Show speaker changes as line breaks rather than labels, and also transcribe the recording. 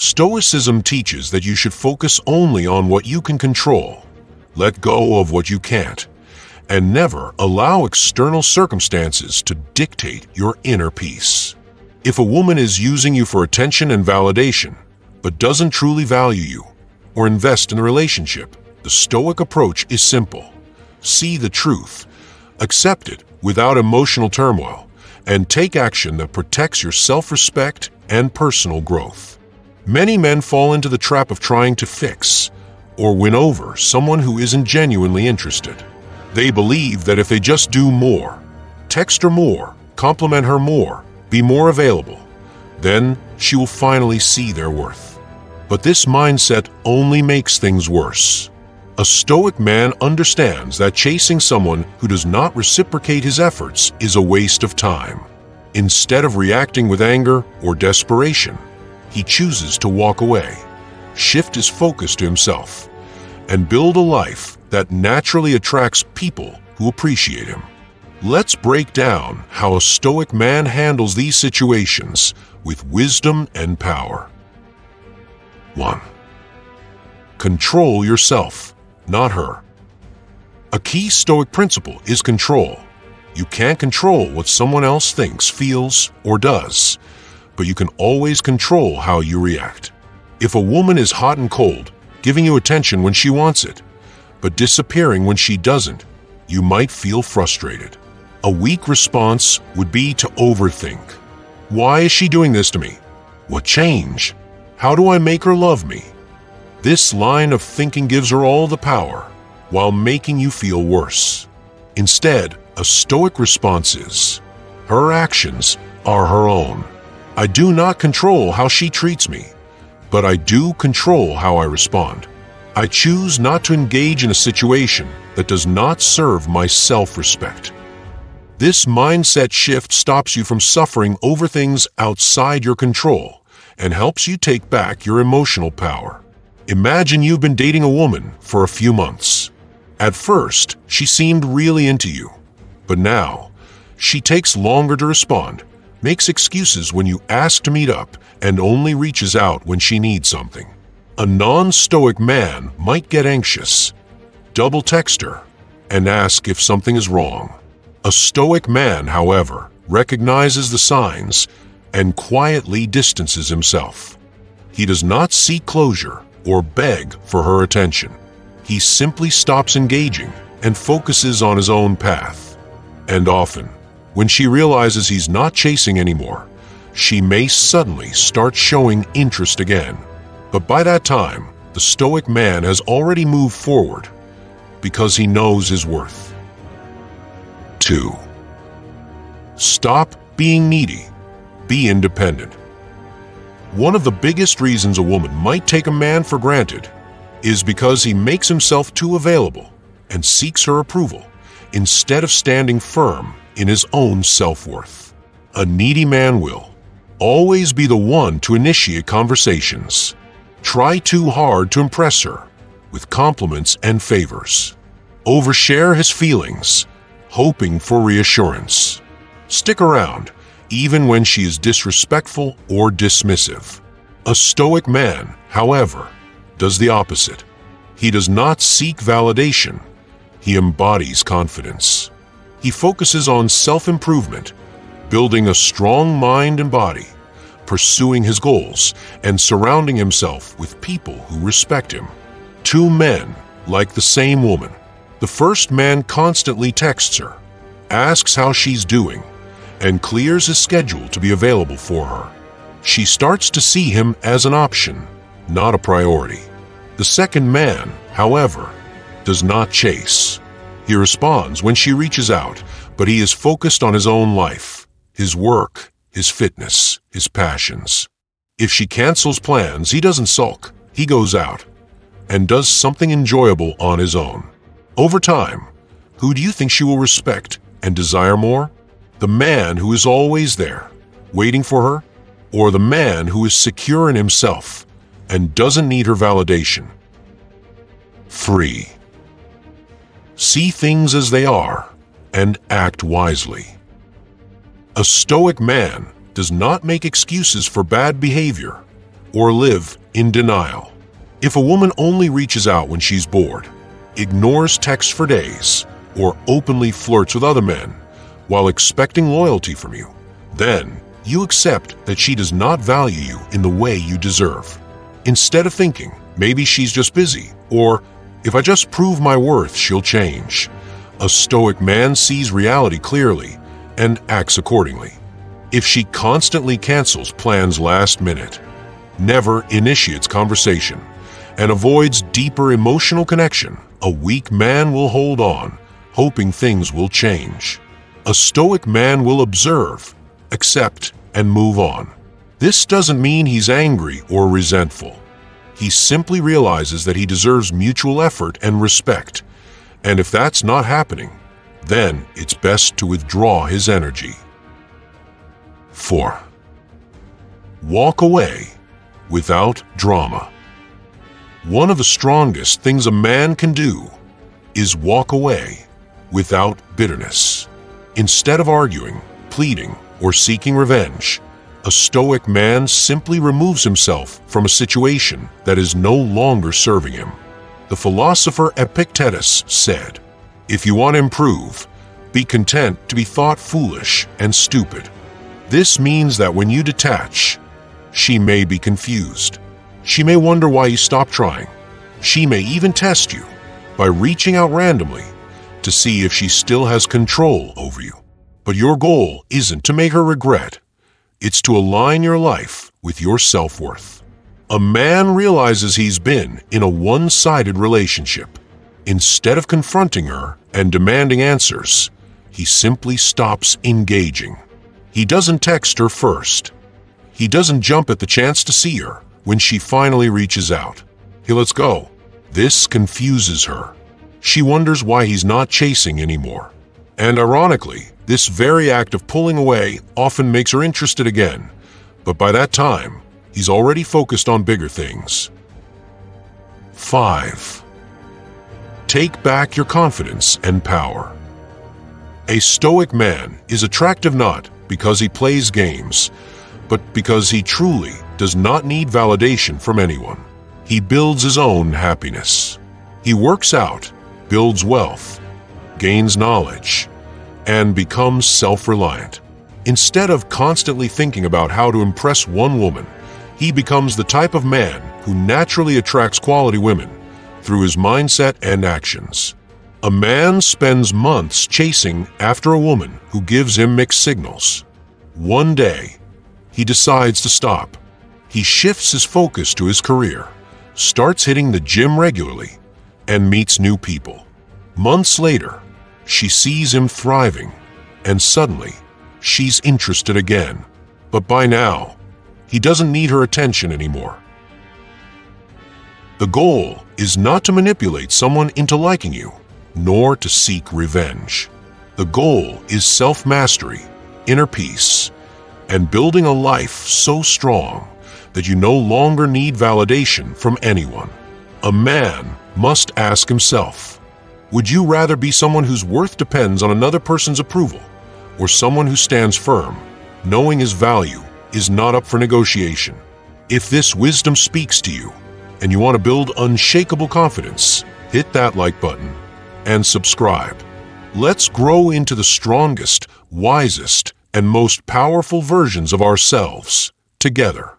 Stoicism teaches that you should focus only on what you can control, let go of what you can't, and never allow external circumstances to dictate your inner peace. If a woman is using you for attention and validation, but doesn't truly value you or invest in the relationship, the Stoic approach is simple. See the truth, accept it without emotional turmoil, and take action that protects your self-respect and personal growth. Many men fall into the trap of trying to fix or win over someone who isn't genuinely interested. They believe that if they just do more, text her more, compliment her more, be more available, then she will finally see their worth. But this mindset only makes things worse. A Stoic man understands that chasing someone who does not reciprocate his efforts is a waste of time. Instead of reacting with anger or desperation, he chooses to walk away, shift his focus to himself, and build a life that naturally attracts people who appreciate him. Let's break down how a Stoic man handles these situations with wisdom and power. 1. Control yourself, not her. A key Stoic principle is control. You can't control what someone else thinks, feels, or does, but you can always control how you react. If a woman is hot and cold, giving you attention when she wants it, but disappearing when she doesn't, you might feel frustrated. A weak response would be to overthink. Why is she doing this to me? What change? How do I make her love me? This line of thinking gives her all the power, while making you feel worse. Instead, a Stoic response is, her actions are her own. I do not control how she treats me, but I do control how I respond. I choose not to engage in a situation that does not serve my self-respect. This mindset shift stops you from suffering over things outside your control and helps you take back your emotional power. Imagine you've been dating a woman for a few months. At first, she seemed really into you, but now she takes longer to respond, makes excuses when you ask to meet up, and only reaches out when she needs something. A non-Stoic man might get anxious, double text her, and ask if something is wrong. A Stoic man, however, recognizes the signs and quietly distances himself. He does not seek closure or beg for her attention. He simply stops engaging and focuses on his own path. And often, when she realizes he's not chasing anymore, she may suddenly start showing interest again. But by that time, the Stoic man has already moved forward because he knows his worth. 2. Stop being needy. Be independent. One of the biggest reasons a woman might take a man for granted is because he makes himself too available and seeks her approval instead of standing firm in his own self-worth. A needy man will always be the one to initiate conversations, try too hard to impress her with compliments and favors, overshare his feelings, hoping for reassurance, stick around even when she is disrespectful or dismissive. A Stoic man, however, does the opposite. He does not seek validation. He embodies confidence. He focuses on self-improvement, building a strong mind and body, pursuing his goals, and surrounding himself with people who respect him. Two men like the same woman. The first man constantly texts her, asks how she's doing, and clears his schedule to be available for her. She starts to see him as an option, not a priority. The second man, however, does not chase. He responds when she reaches out, but he is focused on his own life, his work, his fitness, his passions. If she cancels plans, he doesn't sulk. He goes out and does something enjoyable on his own. Over time, who do you think she will respect and desire more? The man who is always there, waiting for her, or the man who is secure in himself and doesn't need her validation? 3. See things as they are and act wisely. A Stoic man does not make excuses for bad behavior. or live in denial. If a woman only reaches out when she's bored, ignores texts for days, or openly flirts with other men while expecting loyalty from you, then you accept that she does not value you in the way you deserve. Instead of thinking, maybe she's just busy, or if I just prove my worth, she'll change, a Stoic man sees reality clearly and acts accordingly. If she constantly cancels plans last minute, never initiates conversation, and avoids deeper emotional connection, a weak man will hold on, hoping things will change. A Stoic man will observe, accept, and move on. This doesn't mean he's angry or resentful. He simply realizes that he deserves mutual effort and respect, and if that's not happening, then it's best to withdraw his energy. 4. Walk away without drama. One of the strongest things a man can do is walk away without bitterness. Instead of arguing, pleading, or seeking revenge, a Stoic man simply removes himself from a situation that is no longer serving him. The philosopher Epictetus said, "If you want to improve, be content to be thought foolish and stupid." This means that when you detach, she may be confused. She may wonder why you stopped trying. She may even test you by reaching out randomly to see if she still has control over you. But your goal isn't to make her regret. It's to align your life with your self-worth. A man realizes he's been in a one-sided relationship. Instead of confronting her and demanding answers, he simply stops engaging. He doesn't text her first. He doesn't jump at the chance to see her when she finally reaches out. He lets go. This confuses her. She wonders why he's not chasing anymore. And ironically, this very act of pulling away often makes her interested again, but by that time, he's already focused on bigger things. 5. Take back your confidence and power. A Stoic man is attractive not because he plays games, but because he truly does not need validation from anyone. He builds his own happiness. He works out, builds wealth, gains knowledge, and becomes self-reliant. Instead of constantly thinking about how to impress one woman, he becomes the type of man who naturally attracts quality women through his mindset and actions. A man spends months chasing after a woman who gives him mixed signals. One day, he decides to stop. He shifts his focus to his career, starts hitting the gym regularly, and meets new people. Months later, she sees him thriving, and suddenly, she's interested again. But by now, he doesn't need her attention anymore. The goal is not to manipulate someone into liking you, nor to seek revenge. The goal is self-mastery, inner peace, and building a life so strong that you no longer need validation from anyone. A man must ask himself, would you rather be someone whose worth depends on another person's approval, or someone who stands firm, knowing his value is not up for negotiation? If this wisdom speaks to you, and you want to build unshakable confidence, hit that like button and subscribe. Let's grow into the strongest, wisest, and most powerful versions of ourselves together.